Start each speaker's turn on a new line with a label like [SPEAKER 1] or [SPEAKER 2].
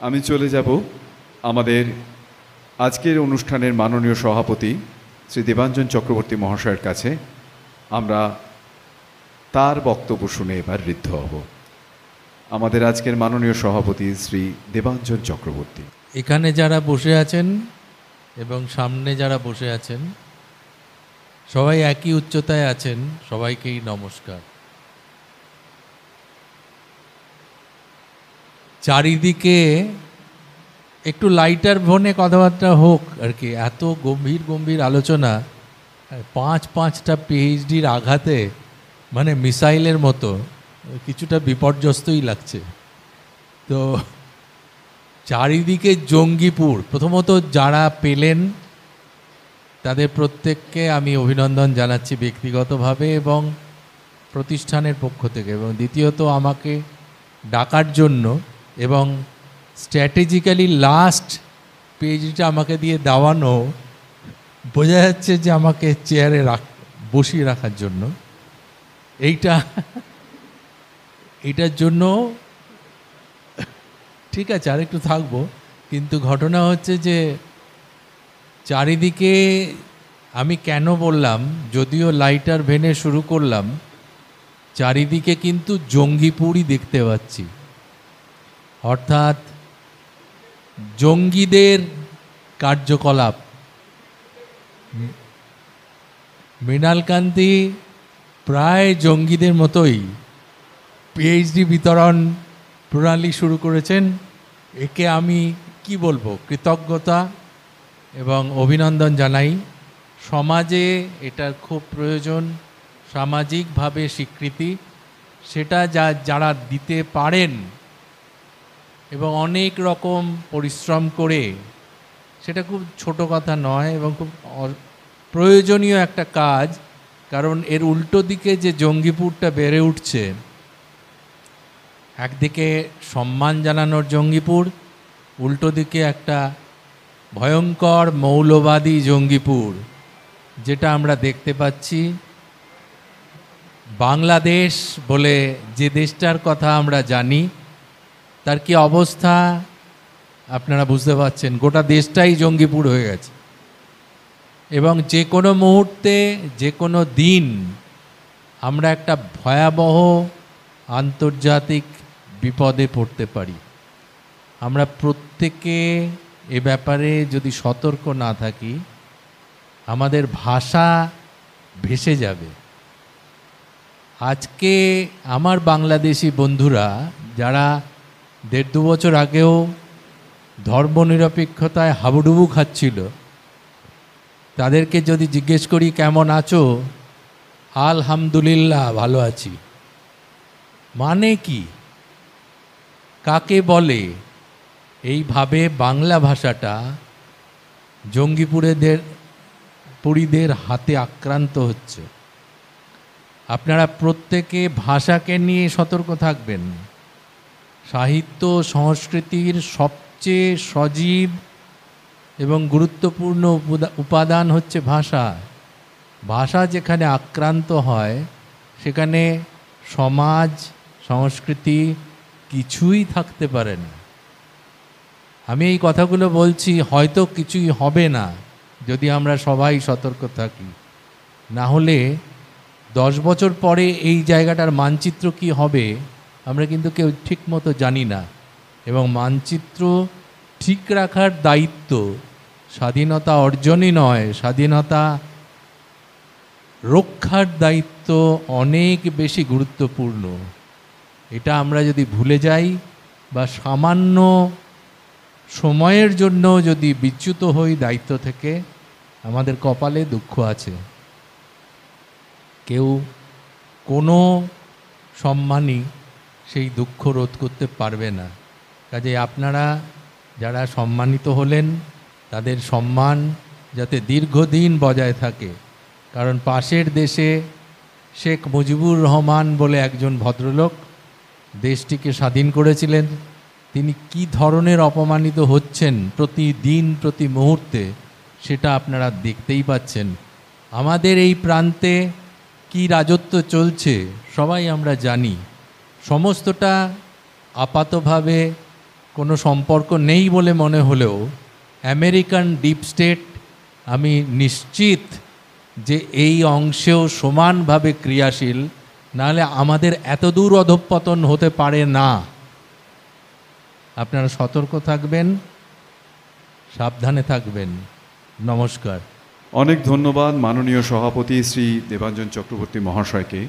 [SPEAKER 1] আমি চলে যাব আমাদের আজকের অনুষ্ঠানের মাননীয় সভাপতি শ্রী দেবাঞ্জন চক্রবর্তী মহাশয়ের কাছে। আমরা তার বক্তব্য শুনে এবার ঋদ্ধ হব। আমাদের আজকের মাননীয় সভাপতি শ্রী দেবাঞ্জন চক্রবর্তী।
[SPEAKER 2] এখানে যারা বসে আছেন এবং সামনে যারা বসে আছেন সবাই একই উচ্চতায় আছেন, সবাইকেই নমস্কার। চারিদিকে একটু লাইটার ভনে কথাবার্তা হোক আর কি। এত গম্ভীর গম্ভীর আলোচনা, পাঁচটা পিএইচডির আঘাতে মানে মিসাইলের মতো কিছুটা বিপর্যস্তই লাগছে। তো চারিদিকে জঙ্গিপুর। প্রথমত যারা পেলেন তাদের প্রত্যেককে আমি অভিনন্দন জানাচ্ছি ব্যক্তিগতভাবে এবং প্রতিষ্ঠানের পক্ষ থেকে, এবং দ্বিতীয়ত আমাকে ডাকার জন্য এবং স্ট্র্যাটেজিক্যালি লাস্ট পেজটা আমাকে দিয়ে দেওয়ানো, বোঝা যাচ্ছে যে আমাকে চেয়ারে বসিয়ে রাখার জন্য। এইটার জন্য ঠিক আছে, আর একটু থাকবো। কিন্তু ঘটনা হচ্ছে যে চারিদিকে আমি কেন বললাম, যদিও লাইটার ভেনে শুরু করলাম, চারিদিকে কিন্তু জঙ্গিপুরই দেখতে পাচ্ছি। অর্থাৎ জঙ্গিদের কার্যকলাপ। মৃণালকান্তি প্রায় জঙ্গিদের মতোই পিএইচডি বিতরণ প্রণালী শুরু করেছেন। একে আমি কি বলবো, কৃতজ্ঞতা এবং অভিনন্দন জানাই। সমাজে এটার খুব প্রয়োজন, সামাজিকভাবে স্বীকৃতি সেটা যারা দিতে পারেন এবং অনেক রকম পরিশ্রম করে, সেটা খুব ছোট কথা নয় এবং খুব প্রয়োজনীয় একটা কাজ। কারণ এর উল্টো দিকে যে জঙ্গিপুরটা বেড়ে উঠছে, একদিকে সম্মান জানানোর জঙ্গিপুর, উল্টো দিকে একটা ভয়ঙ্কর মৌলবাদী জঙ্গিপুর, যেটা আমরা দেখতে পাচ্ছি। বাংলাদেশ বলে যে দেশটার কথা আমরা জানি, তার কি অবস্থা আপনারা বুঝতে পারছেন। গোটা দেশটাই জঙ্গিপুর হয়ে গেছে এবং যে কোনো মুহূর্তে, যে কোনো দিন আমরা একটা ভয়াবহ আন্তর্জাতিক বিপদে পড়তে পারি। আমরা প্রত্যেকে এ ব্যাপারে যদি সতর্ক না থাকি, আমাদের ভাষা ভেসে যাবে। আজকে আমার বাংলাদেশি বন্ধুরা যারা 1.5-2 বছর আগেও ধর্মনিরপেক্ষতায় হাবুডুবু খাচ্ছিল, তাদেরকে যদি জিজ্ঞেস করি কেমন আছো, আলহামদুলিল্লাহ ভালো আছি। মানে কি, কাকে বলে? এইভাবে বাংলা ভাষাটা জঙ্গিপুরীদের হাতে আক্রান্ত হচ্ছে। আপনারা প্রত্যেকে ভাষাকে নিয়ে সতর্ক থাকবেন। সাহিত্য সংস্কৃতির সবচেয়ে সজীব এবং গুরুত্বপূর্ণ উপাদান হচ্ছে ভাষা। ভাষা যেখানে আক্রান্ত হয়, সেখানে সমাজ সংস্কৃতি কিছুই থাকতে পারে না। আমি এই কথাগুলো বলছি, হয়তো কিছুই হবে না যদি আমরা সবাই সতর্ক থাকি। না হলে 10 বছর পরে এই জায়গাটার মানচিত্র কি হবে আমরা কিন্তু কেউ ঠিক মতো জানি না। এবং মানচিত্র ঠিক রাখার দায়িত্ব স্বাধীনতা অর্জনই নয়, স্বাধীনতা রক্ষার দায়িত্ব অনেক বেশি গুরুত্বপূর্ণ। এটা আমরা যদি ভুলে যাই বা সামান্য সময়ের জন্য যদি বিচ্যুত হই দায়িত্ব থেকে, আমাদের কপালে দুঃখ আছে। কেউ কোনো সম্মানই সেই দুঃখ রোধ করতে পারবে না। কাজে আপনারা যারা সম্মানিত হলেন, তাদের সম্মান যাতে দীর্ঘদিন বজায় থাকে। কারণ পাশের দেশে শেখ মুজিবুর রহমান বলে একজন ভদ্রলোক দেশটিকে স্বাধীন করেছিলেন। তিনি কি ধরনের অপমানিত হচ্ছেন প্রতিদিন প্রতি মুহূর্তে, সেটা আপনারা দেখতেই পাচ্ছেন। আমাদের এই প্রান্তে কি রাজত্ব চলছে সবাই আমরা জানি। সমস্তটা আপাতভাবে কোনো সম্পর্ক নেই বলে মনে হলেও আমেরিকান ডিপ স্টেট আমি নিশ্চিত যে এই অংশেও সমানভাবে ক্রিয়াশীল, নাহলে আমাদের এত দূর অধঃপতন হতে পারে না। আপনারা সতর্ক থাকবেন, সাবধানে থাকবেন। নমস্কার।
[SPEAKER 1] অনেক ধন্যবাদ মাননীয় সভাপতি শ্রী দেবাঞ্জন চক্রবর্তী মহাশয়কে।